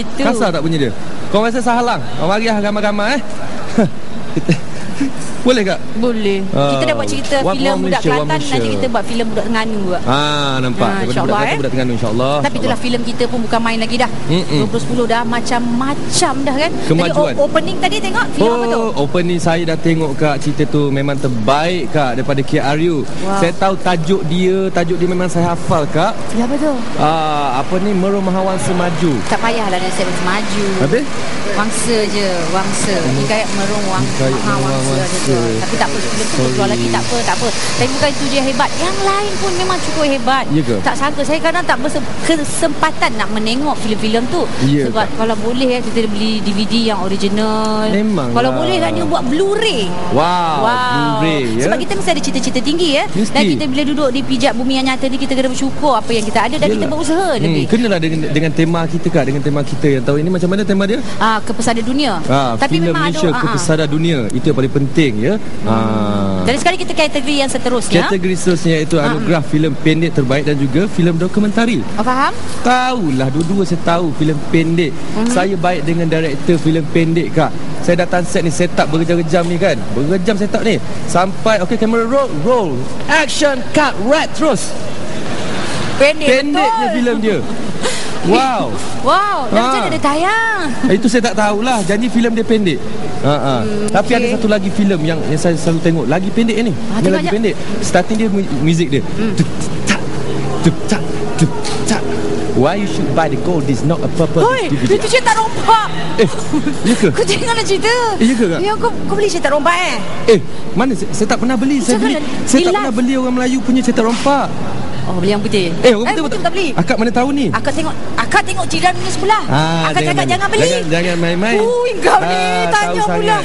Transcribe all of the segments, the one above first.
Itu. Kasar tak bunyi dia? Kau rasa sahalang? Mari ramai-ramai Boleh tak? Boleh. Kita dah buat cerita filem Budak Kelantan, nanti kita buat filem Budak Terengganu juga. Nampak. InsyaAllah Budak Terengganu insyaAllah. Tapi itulah filem kita pun bukan main lagi dah. 2010 dah macam-macam dah kan. Kemajuan. Tadi opening tadi tengok filem apa tu? Opening saya dah tengok Kak. Cerita tu memang terbaik Kak daripada KRU. Saya tahu tajuk dia memang saya hafal Kak. Ya betul. Apa ni, Merumahawan Semaju. Tak payahlah nak set semaju. Habis? Wangsa je, wangsa. Hikayat Wangsa. Tapi tak apa, sebelum tu keluar lagi tak apa. Tapi bukan itu je hebat. Yang lain pun memang cukup hebat. Tak sangka, saya kadang tak berkesempatan nak menengok filem-filem tu. Sebab kalau boleh kita beli DVD yang original. Memang kalau boleh kan dia buat Blu-ray. Wow. Blu-ray ya. Sebab kita mesti ada cita-cita tinggi ya. Dan kita bila duduk di pijak bumi yang nyata ni, kita kena bersyukur apa yang kita ada dan kita berusaha lebih. Kenalah dengan tema kita Kak. Dengan tema kita yang tahu ini macam mana tema dia? Kepesanan dunia. Tapi filem memang Malaysia ada kepesanan dunia. Itu yang paling penting ya. Jadi sekarang kita kategori yang seterusnya. Kategori seterusnya iaitu anugerah filem pendek terbaik dan juga filem dokumentari. Faham? Tahulah, dua-dua saya tahu filem pendek. Saya baik dengan director filem pendek Kak. Saya datang set ni, set up berjam-jam ni kan. Berjam set up ni. Sampai camera roll. Action, cut, red terus. Pendeknya filem dia. Wow. Dan macam mana dia tayang? Itu saya tak tahulah. Janji filem dia pendek. Tapi ada satu lagi filem yang saya selalu tengok. Lagi pendek ni. Dia lagi pendek. Starting dia muzik dia. Why you should buy the gold is not a purple DVD. Itu cetak rompak. Ya ke? Kau janganlah cerita. Ya ke Kak? Ya, kau beli cetak rompak mana saya tak pernah beli. Saya tak pernah beli orang Melayu punya cetak rompak. Oh, beli yang putih. Orang betul tak beli. Akak mana tahu ni? Akak tengok jiran punya sebelah. Akak cakap jangan beli. Jangan main-main. Kau ni tanya pula.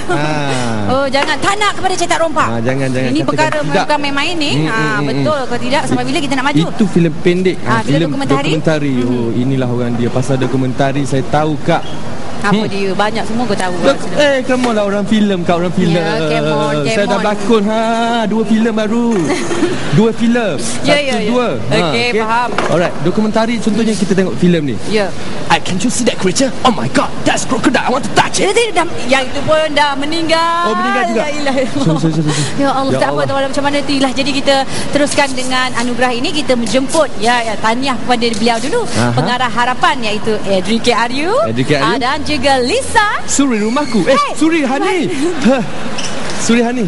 Jangan tanak kepada cetak rompak. Jangan. Ini perkara bukan main-main ni. Betul kalau tidak sampai bila kita nak maju? Itu filem pendek. Filem dokumentari. Inilah orang dia. Pasal dokumentari saya tahu Kak. Apa dia? Banyak semua kau tahu. Come on lah, orang filem Kak, orang filem. Saya dah berlakon 2 filem baru. 2 filem. Dua. Okey, faham. Alright, dokumentari contohnya kita tengok filem ni. Can you see that creature? Oh my god, that's crocodile. I want to touch it. Yang itu pun dah meninggal. Meninggal juga. Ya Allah, tak apa macam mana tu lah. Jadi kita teruskan dengan anugerah ini. Kita menjemput tahniah kepada beliau dulu. Pengarah harapan iaitu Edri KRU. Dan juga Lisa Suri rumahku. Suri Hani. Suri Hani.